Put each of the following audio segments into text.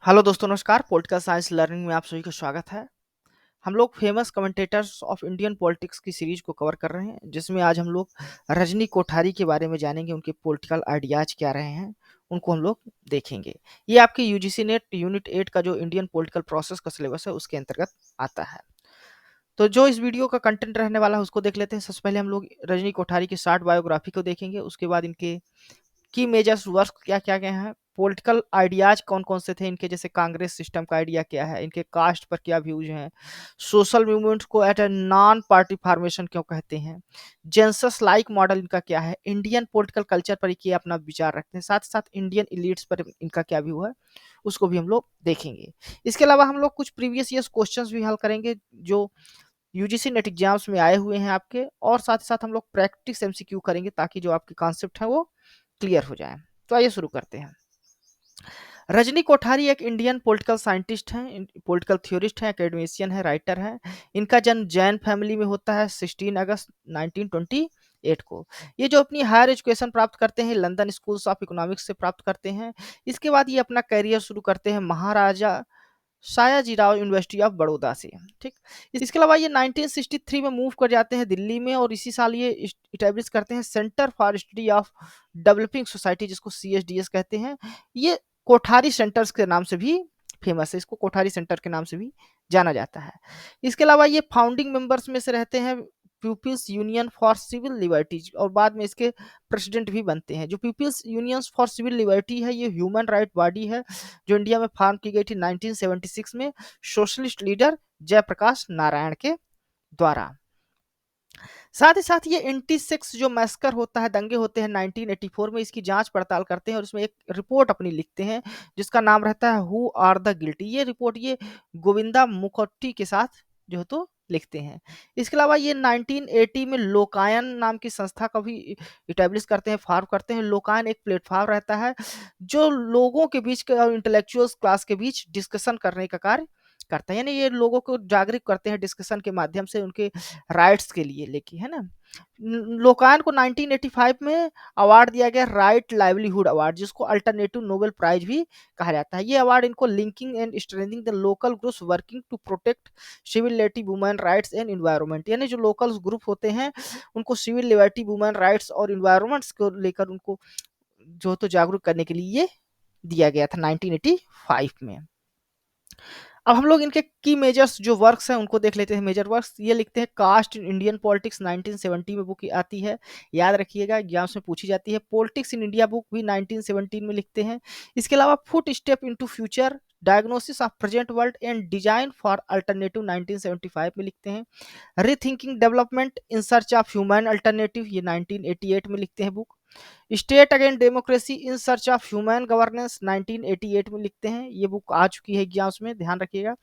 Hello दोस्तों, नमस्कार। Political science learning में आप सभी का स्वागत है। हम लोग famous commentators of Indian politics की सीरीज को कवर कर रहे हैं, जिसमें आज हम लोग रजनी कोठारी के बारे में जानेंगे। उनके पॉलिटिकल आइडियाज क्या रहे हैं, उनको हम लोग देखेंगे। ये आपके यूजीसी नेट यूनिट 8 का जो इंडियन पॉलिटिकल प्रोसेस का सिलेबस है, उसके अंतर्गत आता है। तो जो इस वीडियो का कंटेंट रहने वाला है, उसको देख लेते हैं। सबसे पहले हम लोग रजनी कोठारी की शार्ट बायोग्राफी को देखेंगे। उसके बाद इनके की मेजर्स वर्क क्या क्या क्या हैं, पॉलिटिकल आइडियाज कौन कौन से थे इनके, जैसे कांग्रेस सिस्टम का आइडिया क्या है, इनके कास्ट पर क्या व्यूज हैं, सोशल मूवमेंट्स को at a non party formation क्यों कहते हैं, जेंसस लाइक मॉडल इनका क्या है, इंडियन पॉलिटिकल कल्चर पर ये अपना विचार रखते हैं, साथ ही साथ इंडियन इलीट्स पर इनका क्या व्यू है, उसको भी हम लोग देखेंगे। इसके अलावा हम लोग कुछ प्रीवियस ईयर्स क्वेश्चंस भी हल करेंगे जो यूजीसी नेट एग्जाम्स में आए हुए हैं आपके, और साथ ही साथ हम लोग प्रैक्टिस एमसीक्यू करेंगे ताकि जो आपके कॉन्सेप्ट है वो क्लियर हो जाए। तो आइए शुरू करते हैं। रजनी कोठारी एक इंडियन पॉलिटिकल साइंटिस्ट हैं, पॉलिटिकल थ्योरिस्ट हैं, एकेडमिशियन है, राइटर हैं। इनका जन्म जैन फैमिली में होता है 16 अगस्त 1928 को। ये जो अपनी हायर एजुकेशन प्राप्त करते हैं लंदन स्कूल्स ऑफ इकोनॉमिक्स से प्राप्त करते हैं। इसके बाद ये अपना करियर शुरू करते हैं महाराजा सयाजीराव यूनिवर्सिटी ऑफ बड़ौदा से। ठीक। इसके अलावा ये 1963 में मूव कर जाते हैं दिल्ली में, और इसी साल ये इस्टेब्लिश करते हैं centre for study of developing society, जिसको सीएसडीएस कहते हैं। ये कोठारी सेंटर्स के नाम से भी फेमस है, इसको कोठारी सेंटर के नाम से भी जाना जाता है। इसके अलावा ये फाउंडिंग मेंबर्स में से रहते हैं People's Union for Civil Liberties, और बाद में इसके प्रेसिडेंट भी बनते हैं। जो People's Union for Civil Liberty है, ये ह्यूमन राइट बॉडी है जो इंडिया में फॉर्म की गई थी 1976 में सोशलिस्ट लीडर जयप्रकाश नारायण के द्वारा। साथ ही साथ ये एंटी सेक्स जो मैस्कर होता है, दंगे होते हैं 1984 में, इसकी जांच पड़ताल करते हैं और इसमें एक रिपोर्ट अपनी लिखते हैं जिसका नाम रहता है हु आर द गिल्टी। ये रिपोर्ट ये गोविंदा मुखर्जी के साथ जो है तो लिखते हैं। इसके अलावा ये 1980 में लोकायन नाम की संस्था का भी इटेब्लिश करते हैं, फॉर्म करते हैं। लोकायन एक प्लेटफॉर्म रहता है जो लोगों के बीच और इंटेलेक्चुअल्स क्लास के बीच डिस्कशन करने का कार्य करता है, यानी ये लोगों को जागरूक करते हैं डिस्कशन के माध्यम से उनके राइट्स के लिए लेके, है ना। लोकायन को 1985 में अवार्ड दिया गया, राइट लाइवलीहुड अवार्ड, जिसको अल्टरनेटिव नोबेल प्राइज भी कहा जाता है। ये अवार्ड इनको linking and strengthening the local groups working to protect civil liberty women rights and environment, यानी जो लोकल ग्रुप होते हैं उनको सिविल लिबर्टी वुमेन राइट्स और इन्वायरमेंट्स को लेकर उनको जो तो जागरूक करने के लिए ये दिया गया था 1985 में। अब हम लोग इनके की मेजर्स जो वर्क्स हैं उनको देख लेते हैं। मेजर वर्क्स ये लिखते हैं कास्ट इन इंडियन पॉलिटिक्स 1970 में बुक आती है, याद रखिएगा एग्जाम्स में पूछी जाती है। पॉलिटिक्स इन इंडिया बुक भी 1917 में लिखते हैं। इसके अलावा foot step into future diagnosis of present world and design for alternative 1975 में लिखते हैं। Rethinking development in search of human alternative, ये 1988 में लिखते हैं book. State against democracy in search of human governance 1988 में लिखते हैं, ये बुक आ चुकी है एग्जाम्स में, ध्यान रखिएगा।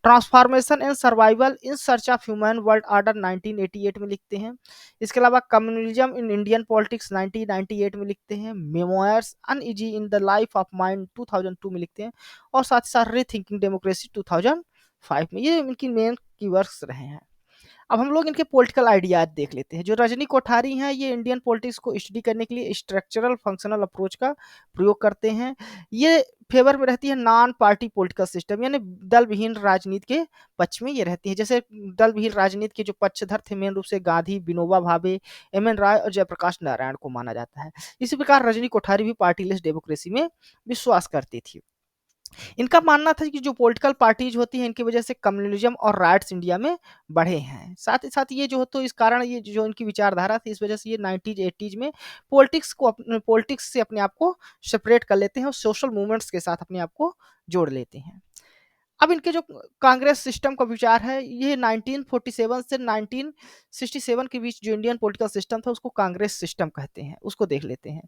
Transformation and survival in search of human world order 1988 में लिखते हैं। इसके अलावा कम्युनलिज्म इन इंडियन पॉलिटिक्स 1998 में लिखते हैं। Memoirs uneasy in the life of mind 2002 में लिखते हैं। और साथ ही साथ रीथिंकिंग डेमोक्रेसी 2005 में। ये इनकी मेन कीवर्ड्स रहे हैं। अब हम लोग इनके पॉलिटिकल आइडियाज देख लेते हैं। जो रजनी कोठारी हैं, ये इंडियन पॉलिटिक्स को स्टडी करने के लिए स्ट्रक्चरल फंक्शनल अप्रोच का प्रयोग करते हैं। ये फेवर में रहती है नॉन पार्टी पॉलिटिकल सिस्टम, यानी दल विहीन राजनीति के पक्ष में ये रहती है। जैसे दल विहीन राजनीति के जो पक्षधर थे मेन रूप से गांधी, विनोबा भावे, एम एन राय और जयप्रकाश नारायण को माना जाता है। इसी प्रकार रजनी कोठारी भी पार्टीलेस डेमोक्रेसी में विश्वास करती थी। इनका मानना था कि जो पॉलिटिकल पार्टीज होती हैं इनकी वजह से कम्युनलिज्म और राइट्स इंडिया में बढ़े हैं। साथ ही साथ ये जो तो इस कारण ये जो इनकी विचारधारा थी, इस वजह से ये 90s 80s में पॉलिटिक्स से अपने आप को सेपरेट कर लेते हैं और सोशल मूवमेंट्स के साथ अपने आप को जोड़ लेते हैं। अब इनके जो कांग्रेस सिस्टम का विचार है, ये 1947 से 1967 के बीच जो इंडियन पॉलिटिकल सिस्टम था उसको कांग्रेस सिस्टम कहते हैं, उसको देख लेते हैं।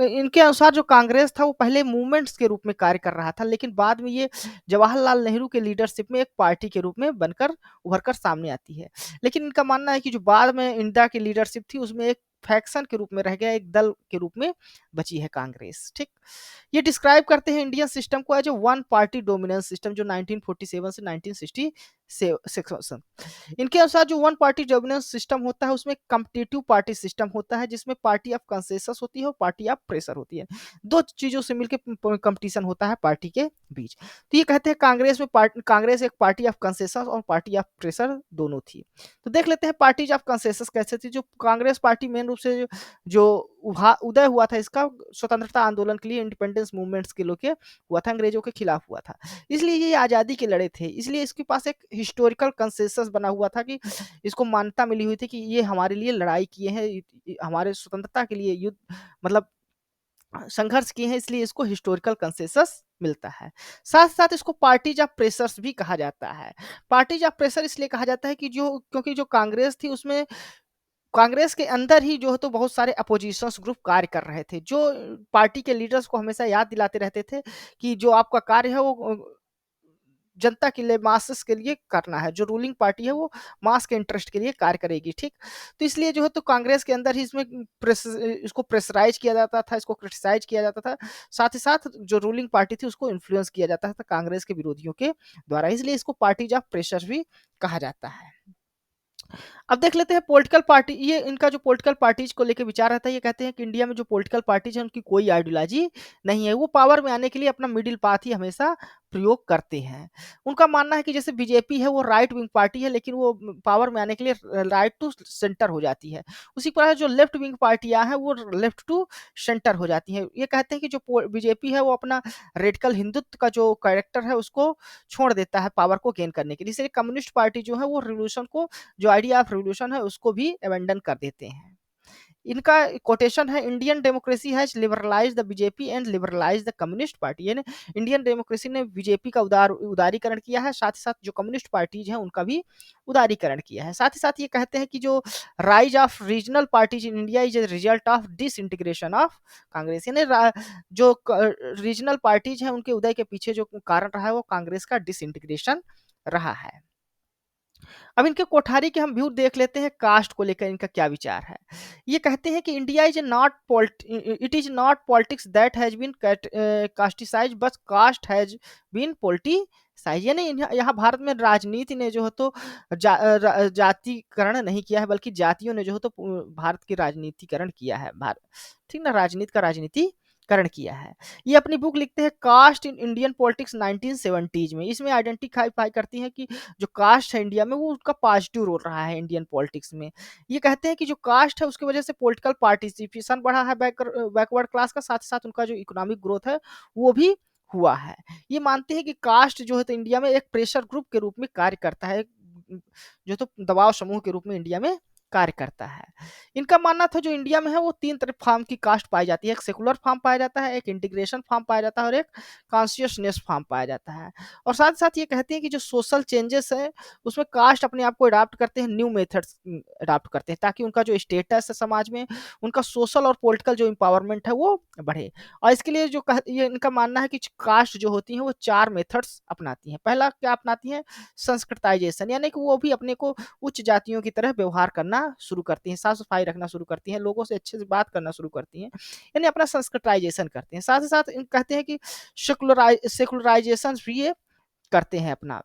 इनके अनुसार जो कांग्रेस था वो पहले मूवमेंट्स के रूप में कार्य कर रहा था, लेकिन बाद में ये जवाहरलाल नेहरू के लीडरशिप में एक पार्टी के रूप में बनकर उभर कर सामने आती है। लेकिन इनका मानना है कि जो बाद में इंडिया की लीडरशिप थी उसमें एक फैक्शन के रूप में रह गया, एक दल के रूप में बची है कांग्रेस। ठीक। ये डिस्क्राइब करते हैं इंडियन सिस्टम को as a one party dominance system, जो 1947 से 1960 सेक्शन। इनके अनुसार जो वन पार्टी गवर्नेंस सिस्टम होता है उसमें कम्पिटिटिव पार्टी सिस्टम होता है, जिसमें पार्टी ऑफ कंसेंसस होती है और पार्टी ऑफ प्रेशर होती है। दो चीजों से मिलकर कंपटीशन होता है पार्टी के बीच। तो ये कहते हैं कांग्रेस में कांग्रेस एक पार्टी ऑफ कंसेंसस और पार्टी ऑफ प्रेशर दोनों थी। तो देख लेते हैं पार्टीज ऑफ कंसेंसस कैसे थी। जो कांग्रेस पार्टी मेन रूप से जो उदय हुआ था इसका स्वतंत्रता आंदोलन के लिए, इंडिपेंडेंस मूवमेंट्स के लोग के हुआ था, अंग्रेजों के खिलाफ हुआ था, इसलिए ये आज़ादी के लड़े थे। इसलिए इसके पास एक हिस्टोरिकल कंसेंसस बना हुआ था कि इसको मान्यता मिली हुई थी कि ये हमारे लिए लड़ाई किए हैं, हमारे स्वतंत्रता के लिए युद्ध मतलब संघर्ष किए हैं, इसलिए इसको हिस्टोरिकल कंसेंसस मिलता है। साथ साथ इसको पार्टीज ऑफ प्रेशर्स भी कहा जाता है। पार्टीज ऑफ प्रेशर इसलिए कहा जाता है कि जो क्योंकि जो कांग्रेस थी उसमें कांग्रेस के अंदर ही जो है तो बहुत सारे अपोजिशंस ग्रुप कार्य कर रहे थे, जो पार्टी के लीडर्स को हमेशा याद दिलाते रहते थे कि जो आपका कार्य है वो जनता के लिए, मासेस के लिए करना है। जो रूलिंग पार्टी है वो मास के इंटरेस्ट के लिए कार्य करेगी, ठीक। तो इसलिए जो है तो कांग्रेस के अंदर ही इसमें इसको प्रेशराइज किया जाता था, इसको क्रिटिसाइज किया जाता था। साथ ही साथ जो रूलिंग पार्टी थी उसको इन्फ्लुएंस किया जाता था कांग्रेस के विरोधियों के द्वारा, इसलिए इसको पार्टीज ऑफ प्रेशर भी कहा जाता है। अब देख लेते हैं पॉलिटिकल पार्टी, ये इनका जो पॉलिटिकल पार्टीज को लेकर विचार रहता है। ये कहते हैं कि इंडिया में जो पॉलिटिकल पार्टीज है उनकी कोई आइडियोलॉजी नहीं है, वो पावर में आने के लिए अपना मिडिल पाथ ही हमेशा प्रयोग करते हैं। उनका मानना है कि जैसे बीजेपी है वो राइट विंग पार्टी है, लेकिन वो पावर में आने के लिए राइट टू सेंटर हो जाती है। उसी प्रकार जो लेफ्ट विंग पार्टियां हैं वो लेफ्ट टू सेंटर हो जाती हैं। ये कहते हैं कि जो बीजेपी है वो अपना रेडिकल हिंदुत्व का जो कैरेक्टर है उसको छोड़ देता है पावर को गेन करने के लिए। इसलिए कम्युनिस्ट पार्टी जो है वो रिवोल्यूशन को, जो आइडिया ऑफ रिवोल्यूशन है उसको भी अबेंडन कर देते हैं। इनका कोटेशन है, Indian democracy has liberalise the BJP and liberalise the communist party. यानी इंडियन डेमोक्रेसी ने बीजेपी का उदारीकरण किया है, साथ ही साथ जो कम्युनिस्ट पार्टीज हैं उनका भी उदारीकरण किया है। साथ ही साथ ये कहते हैं कि जो rise of regional parties in India is a result of disintegration of Congress. यानी जो रीजनल पार्टीज हैं उनके उदय के पीछे जो कारण रहा है वो कांग्रेस का डिसइंटीग्रेशन रहा है। अब इनके कोठारी के हम व्यू देख लेते हैं, कास्ट को लेकर इनका क्या विचार है। ये कहते हैं कि India is not it is not politics that has been casteicise, but caste has been politicise. यानी यहाँ भारत में राजनीति ने जो है तो जातिकरण नहीं किया है, बल्कि जातियों ने जो है तो भारत की राजनीतिकरण किया है, भारत, ठीक ना, राजनीति का राजनीतिकरण किया है। ये अपनी बुक लिखते हैं cast in Indian politics 1970s में। इसमें आइडेंटिफाई करती हैं कि जो कास्ट है इंडिया में वो उसका पॉजिटिव रोल रहा है इंडियन पॉलिटिक्स में। ये कहते हैं कि जो कास्ट है उसकी वजह से पॉलिटिकल पार्टिसिपेशन बढ़ा है बैकवर्ड क्लास का, साथ ही साथ उनका जो इकोनॉमिक ग्रोथ है वो भी हुआ है। ये मानते हैं कि कास्ट जो है तो इंडिया में एक प्रेशर ग्रुप के रूप में कार्य करता है, जो तो दबाव समूह के रूप में इंडिया में कार्य करता है। इनका मानना था जो इंडिया में है वो तीन तरह फॉर्म की कास्ट पाई जाती है, एक सेकुलर फॉर्म पाया जाता है, एक इंटीग्रेशन फॉर्म पाया जाता है और एक कॉन्शियसनेस फॉर्म पाया जाता है। और साथ साथ ये कहते हैं कि जो सोशल चेंजेस है उसमें कास्ट अपने आप को अडाप्ट करते हैं, न्यू मेथड्स अडाप्ट करते हैं, ताकि उनका जो स्टेटस है समाज में, उनका सोशल और पॉलिटिकल जो इंपावरमेंट है वो बढ़े। और इसके लिए ये इनका मानना है कि कास्ट जो होती है वो चार मेथड्स अपनाती हैं। पहला क्या अपनाती हैं, संस्कृताइजेशन, यानी कि वो भी अपने को उच्च जातियों की तरह व्यवहार करना शुरू करती हैं, साफ सफाई रखना शुरू करती हैं, लोगों से अच्छे से बात करना शुरू करती हैं, यानी अपना संस्कृताइजेशन करते हैं। साथ ही साथ कहते हैं कि सेकुलराइजेशन भी ये करते हैं अपना,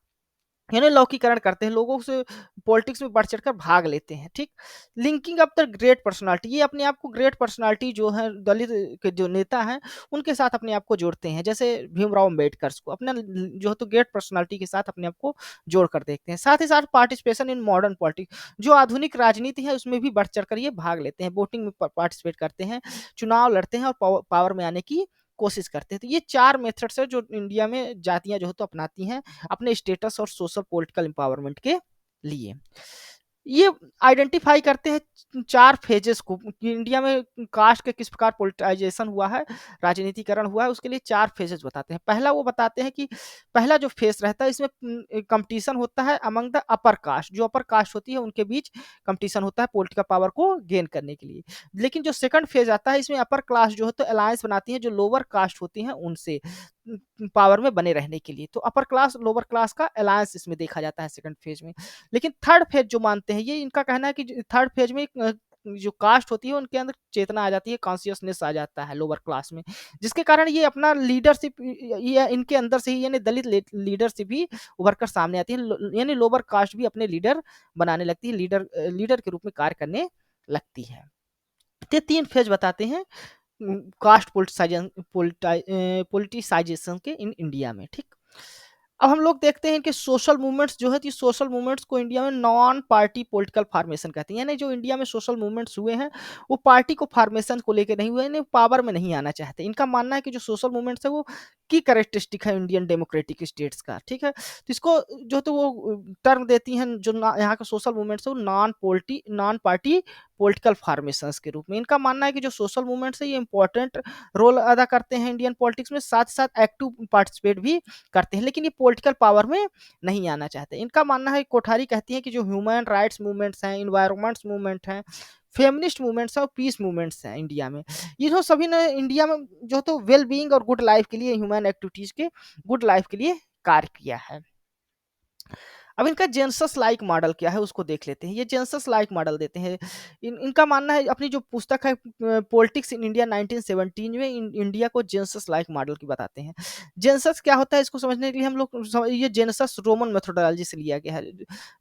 यानी लौकीकरण करते हैं, लोगों से पॉलिटिक्स में बढ़ चढ़कर भाग लेते हैं, ठीक। Linking up the great personality, ये अपने आप को ग्रेट पर्सनालिटी जो है दलित के जो नेता हैं उनके साथ अपने आप को जोड़ते हैं, जैसे भीमराव अम्बेडकर को अपना जो है तो ग्रेट पर्सनालिटी के साथ अपने आप को जोड़ कर देखते हैं। साथ ही साथ पार्टिसिपेशन इन मॉडर्न पॉलिटिक्स, जो आधुनिक राजनीति है उसमें भी बढ़ चढ़कर ये भाग लेते हैं, वोटिंग में पार्टिसिपेट करते हैं, चुनाव लड़ते हैं और पावर में आने की कोशिश करते हैं। तो ये चार मेथड्स है जो इंडिया में जातियां जो है तो अपनाती हैं अपने स्टेटस और सोशल पॉलिटिकल एम्पावरमेंट के लिए। ये आइडेंटिफाई करते हैं चार फेजेस को कि इंडिया में कास्ट के किस प्रकार पॉलिटिसाइजेशन हुआ है, राजनीतिकरण हुआ है, उसके लिए चार फेजेस बताते हैं। पहला वो बताते हैं कि पहला जो फेज रहता है इसमें कंपटीशन होता है अमंग द अपर कास्ट, जो अपर कास्ट होती है उनके बीच कंपटीशन होता है पॉलिटिकल पावर को गेन करने के लिए। लेकिन जो सेकंड फेज आता है इसमें अपर क्लास जो है तो अलायंस बनाती है जो लोअर कास्ट होती हैं उनसे पावर में बने रहने के लिए। तो अपर क्लास लोअर क्लास का अलायंस इसमें देखा जाता है सेकंड फेज में। लेकिन थर्ड फेज जो मानते हैं, ये इनका कहना है कि थर्ड फेज में जो कास्ट होती है उनके अंदर चेतना आ जाती है, कॉन्शियसनेस आ जाता है लोअर क्लास में, जिसके कारण ये अपना लीडरशिप, ये इनके अंदर से ही यानी दलित लीडरशिप भी उभर कर सामने आती है, यानी लोअर कास्ट भी अपने लीडर बनाने लगती है, लीडर के रूप में कार्य करने लगती है। ये 3 फेज बताते हैं कास्ट पॉलिटिसाइजेशन के इन इंडिया में, ठीक। अब हम लोग देखते हैं कि सोशल मूवमेंट्स जो है, तो सोशल मूवमेंट्स को इंडिया में नॉन पार्टी पॉलिटिकल फार्मेशन कहते हैं, यानी जो इंडिया में सोशल मूवमेंट्स हुए हैं वो पार्टी को फार्मेशन को लेकर नहीं हुए, यानी पावर में नहीं आना चाहते। इनका मानना है कि जो सोशल मूवमेंट्स है वो की करेक्टरिस्टिक है इंडियन डेमोक्रेटिक स्टेट्स का, ठीक है। तो इसको जो तो वो टर्म देती हैं जो यहाँ का सोशल मूवमेंट्स है वो नॉन पार्टी पॉलिटिकल फार्मेशंस के रूप में। इनका मानना है कि जो सोशल मूवमेंट्स है ये इंपॉर्टेंट रोल अदा करते हैं इंडियन पॉलिटिक्स में, साथ ही साथ एक्टिव पार्टिसिपेट भी करते हैं, लेकिन ये पॉलिटिकल पावर में नहीं आना चाहते। इनका मानना है, कोठारी कहती है कि जो ह्यूमन राइट्स मूवमेंट्स हैं, इन्वायरमेंट्स मूवमेंट हैं, फेमिनिस्ट मूवमेंट्स हैं और पीस मूवमेंट्स हैं इंडिया में, ये जो सभी ने इंडिया में जो तो वेल बीइंग और गुड लाइफ के लिए, ह्यूमन एक्टिविटीज के गुड लाइफ के लिए कार्य किया है। अब इनका जेंसस लाइक मॉडल क्या है उसको देख लेते हैं। ये जेंसस लाइक मॉडल देते हैं। इनका मानना है, अपनी जो पुस्तक है पॉलिटिक्स इन इंडिया 1917 में इंडिया को जेंसस लाइक मॉडल की बताते हैं। जेंसस क्या होता है इसको समझने के लिए हम लोग ये जेंसस रोमन मेथोडोलॉजी से लिया गया है।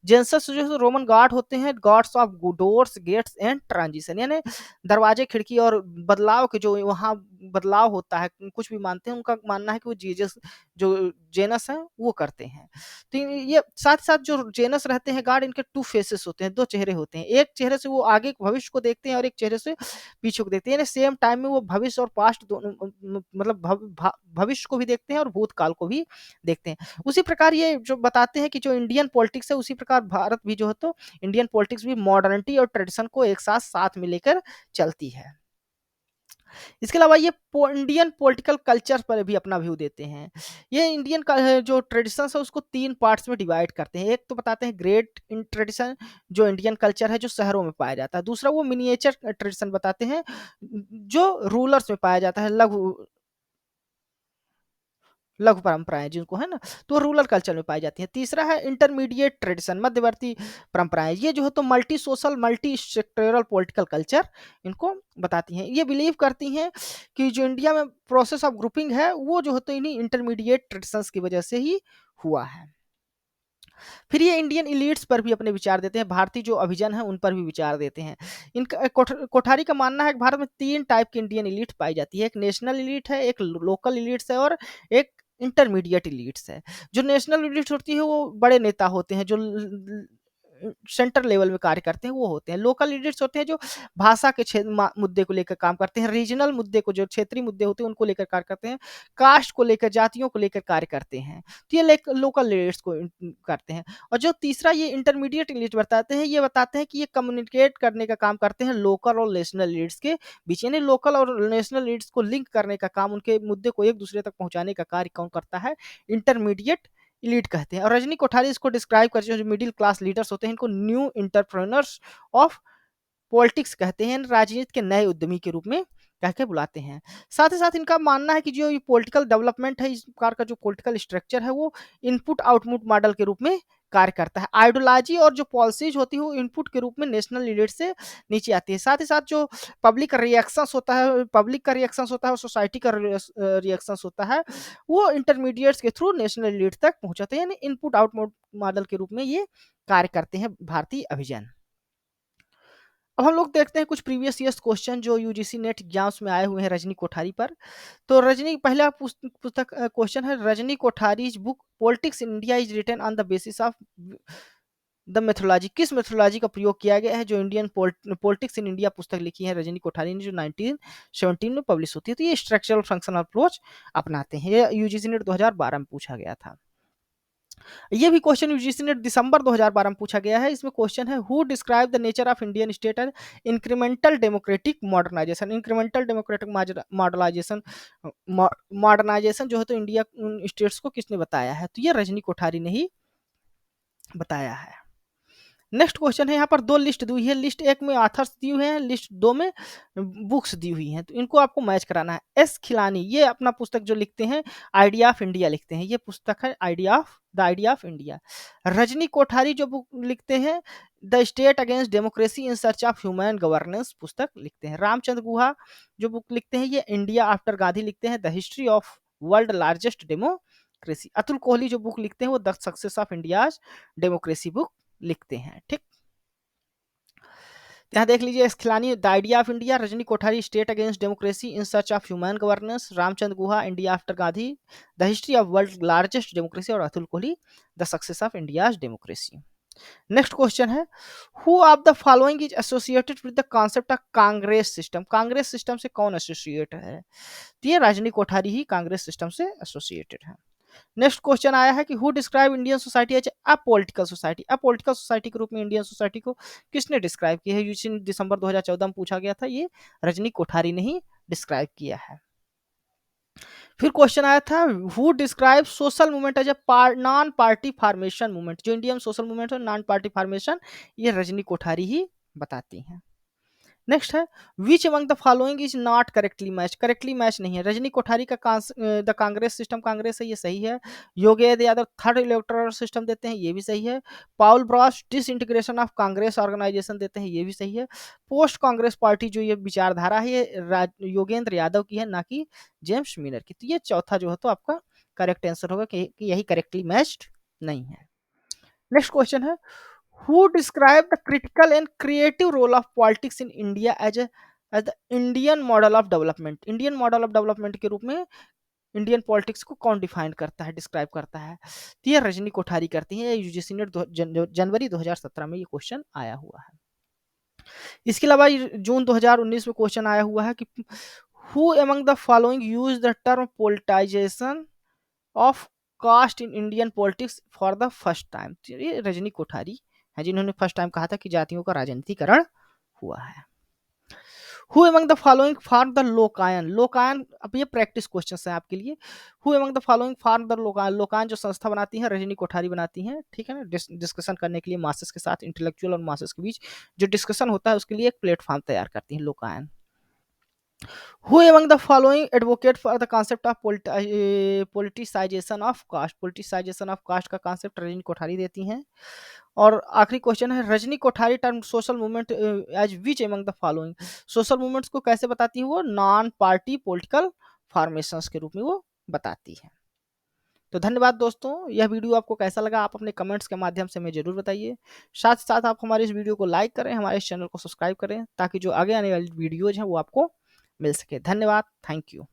जेंसस जो है रोमन गॉड होते हैं, gods of doors, gates and transition, यानी दरवाजे, खिड़की और बदलाव के जो वहाँ बदलाव होता है, कुछ भी मानते हैं, उनका मानना है कि वो जीजस जो जेनस है वो करते हैं। तो ये साथ साथ जो जेनस रहते हैं गॉड, इनके 2 फेसेस होते हैं, 2 चेहरे होते हैं। एक चेहरे से वो आगे भविष्य को देखते हैं और एक चेहरे से पीछे को देखते हैं, यानी सेम टाइम में वो भविष्य और पास्ट दोनों मतलब भविष्य को भी देखते हैं और भूतकाल को भी देखते हैं। उसी प्रकार ये जो बताते हैं कि जो इंडियन पॉलिटिक्स है, उसी प्रकार भारत भी जो है तो इंडियन पॉलिटिक्स भी मॉडर्निटी और ट्रेडिशन को एक साथ साथ में लेकर चलती है। इसके अलावा ये इंडियन पॉलिटिकल कल्चर पर भी अपना व्यू देते हैं। ये इंडियन का जो ट्रेडिशंस है उसको 3 पार्ट्स में डिवाइड करते हैं। एक तो बताते हैं ग्रेट इन ट्रेडिशन, जो इंडियन कल्चर है जो शहरों में पाया जाता है। दूसरा वो मिनिएचर ट्रेडिशन बताते हैं जो रूलर्स में पाया जाता है, लघु लघु परंपराएं जिनको है ना, तो रूरल कल्चर में पाई जाती हैं। तीसरा है इंटरमीडिएट ट्रेडिशन, मध्यवर्ती परंपराएं, ये जो है तो multi social multi sectoral political culture इनको बताती हैं। ये बिलीव करती हैं कि जो इंडिया में प्रोसेस ऑफ ग्रुपिंग है वो जो है तो इन्हीं इंटरमीडिएट ट्रेडिशंस की वजह से ही हुआ है। फिर ये इंडियन इलीट्स पर भी अपने विचार देते हैं, भारतीय जो अभिजन है उन पर भी विचार देते हैं। इनका कोठारी का मानना है कि भारत में 3 टाइप की इंडियन इलीट पाई जाती है। एक नेशनल इलीट है, एक लोकल इलीट्स है और एक इंटरमीडिएट इलीट्स है। जो नेशनल इलीट्स होती है वो बड़े नेता होते हैं जो सेंटर लेवल में कार्य करते हैं वो होते हैं। लोकल लीडर्स होते हैं जो भाषा के मुद्दे को लेकर काम करते हैं, रीजनल मुद्दे को, जो क्षेत्रीय मुद्दे होते हैं उनको लेकर कार्य करते हैं, कास्ट को लेकर, जातियों को लेकर कार्य करते हैं। तो ये लोकल लीडर्स को करते हैं। और जो तीसरा ये इंटरमीडिएट लीडर्स बताते हैं, ये बताते हैं कि ये कम्युनिकेट करने का काम करते हैं लोकल और नेशनल लीडर्स के बीच, यानी लोकल और नेशनल लीडर्स को लिंक करने का काम, उनके मुद्दे को एक दूसरे तक पहुंचाने का कार्य कौन करता है, इंटरमीडिएट लीड कहते हैं। और रजनी कोठारी इसको डिस्क्राइब करते हैं, जो मिडिल क्लास लीडर्स होते हैं इनको न्यू इंटरप्रेन्योर्स ऑफ पॉलिटिक्स कहते हैं, राजनीति के नए उद्यमी के रूप में कह के बुलाते हैं। साथ ही साथ इनका मानना है कि जो ये पॉलिटिकल डेवलपमेंट है, इस प्रकार का जो पॉलिटिकल स्ट्रक्चर है वो इनपुट आउटपुट मॉडल के रूप में कार्य करता है। आइडियोलॉजी और जो पॉलिसीज होती है वो इनपुट के रूप में नेशनल लीडर से नीचे आती है। साथ ही साथ जो पब्लिक का रिएक्शंस होता है और सोसाइटी का रिएक्शंस होता है, वो इंटरमीडिएट्स के थ्रू नेशनल लीड तक पहुंचाते हैं, यानी इनपुट आउटपुट मॉडल के रूप में ये कार्य करते हैं भारतीय अभियान। अब हम लोग देखते हैं कुछ प्रीवियस ईयर्स क्वेश्चन जो यूजीसी नेट एग्जाम्स में आए हुए हैं रजनी कोठारी पर। तो रजनी पहला पुस्तक क्वेश्चन है, Rajni Kothari's book politics in India is written on the basis of the methodology, किस मेथोडोलॉजी का प्रयोग किया गया है। जो इंडियन पॉलिटिक्स इन इंडिया पुस्तक लिखी है रजनी कोठारी ने, जो 1917 में पब्लिश होती है। तो ये स्ट्रक्चरल फंक्शनल अप्रोच अपनाते हैं। ये यूजीसी नेट 2012 में पूछा गया था। ये भी क्वेश्चन यूजीसी ने दिसंबर 2012 में पूछा गया है। इसमें क्वेश्चन है, who describe the nature of Indian state and incremental democratic modernisation. Incremental democratic modernisation modernisation जो है तो इंडिया स्टेट्स को किसने बताया है, तो ये रजनी कोठारी ने ही बताया है। नेक्स्ट क्वेश्चन है, यहाँ पर दो लिस्ट दी हुई है, लिस्ट एक में ऑथर्स दी हुए हैं, लिस्ट दो में बुक्स दी हुई हैं, तो इनको आपको मैच कराना है। एस खिलानी ये अपना पुस्तक जो लिखते हैं आइडिया ऑफ इंडिया लिखते हैं, ये पुस्तक है idea of India. Rajni Kothari जो बुक लिखते हैं the state against democracy in search of human governance पुस्तक लिखते हैं। रामचंद्र गुहा जो बुक लिखते हैं ये इंडिया आफ्टर गांधी लिखते हैं, the history of world largest democracy. Atul Kohli जो बुक लिखते हैं वो the success of India democracy book लिखते हैं। ठीक, यहाँ देख लीजिए, Khilnani the idea of India, Rajni Kothari state against democracy in search of human governance, Ramachandra Guha India after Gandhi, the history of world largest democracy, और Atul Kohli the success of India democracy. Next question है, who of the following is associated with the concept of Congress system, Congress system से कौन associate है, तो ये रजनी कोठारी ही Congress system से associated है। नेक्स्ट क्वेश्चन आया है कि who describe Indian society as apolitical society, apolitical society के रूप में इंडियन सोसाइटी को किसने डिस्क्राइब किया है, यूजी दिसंबर 2014 में पूछा गया था, ये रजनी कोठारी ने ही डिस्क्राइब किया है। फिर क्वेश्चन आया था who describe social movement as a non party formation movement, जो इंडियन सोशल मूवमेंट है नॉन पार्टी फॉर्मेशन, ये रजनी कोठारी ही बताती हैं। नेक्स्ट है which among the following is not correctly match, correctly match नहीं है, रजनी कोठारी का द कांग्रेस सिस्टम कांग्रेस है, ये सही है। Yogendra Yadav third electoral system देते हैं, ये भी सही है। Paul Brass disintegration of Congress organisation देते हैं, ये भी सही है। पोस्ट कांग्रेस पार्टी जो ये विचारधारा है ये योगेंद्र यादव की है, ना कि जेम्स मिनर की, तो ये चौथा जो है तो आपका करेक्ट आंसर होगा कि यही करेक्टली मैच्ड नहीं है। नेक्स्ट क्वेश्चन है who describe the critical and creative role of politics in India as the Indian model of development, Indian model of development के रूप में इंडियन पॉलिटिक्स को कौन डिफाइन करता है, डिस्क्राइब करता है, तो ये रजनी कोठारी करती है, यूजीसी ने जनवरी 2017 में ये क्वेश्चन आया हुआ है। इसके अलावा जून 2019 में क्वेश्चन आया हुआ है कि who among the following use the term politicization of caste in Indian politics for the first time, ये रजनी कोठारी है जिन्होंने फर्स्ट टाइम कहा था कि जातियों का राजनीतिकरण हुआ है। Who among the following for the Lokayan, Lokayan अब ये प्रैक्टिस क्वेश्चन है आपके लिए। Who among the following for the Lokayan, Lokayan जो संस्था बनाती है रजनी कोठारी बनाती हैं, ठीक है ना, डिस्कशन करने के लिए मासेस के साथ, इंटेलेक्चुअल और मासेस के बीच जो डिस्कशन होता है उसके लिए एक प्लेटफॉर्म तैयार करती है लोकायन। Who among the following advocate for the concept of politicization of caste, politicization of caste का concept रजनी कोठारी देती हैं। और आखिरी क्वेश्चन है Rajni Kothari term social movement as which among the following, social movements को कैसे बताती है वो, नॉन पार्टी पॉलिटिकल फॉर्मेशंस के रूप में वो बताती है। तो धन्यवाद दोस्तों, यह वीडियो आपको कैसा लगा आप अपने कमेंट्स के माध्यम से हमें जरूर बताइए। साथ साथ आप हमारे इस वीडियो को लाइक करें, हमारे इस चैनल को सब्सक्राइब करें ताकि जो आगे आने वाली वीडियोज हैं वो आपको मिल सके। धन्यवाद, थैंक यू।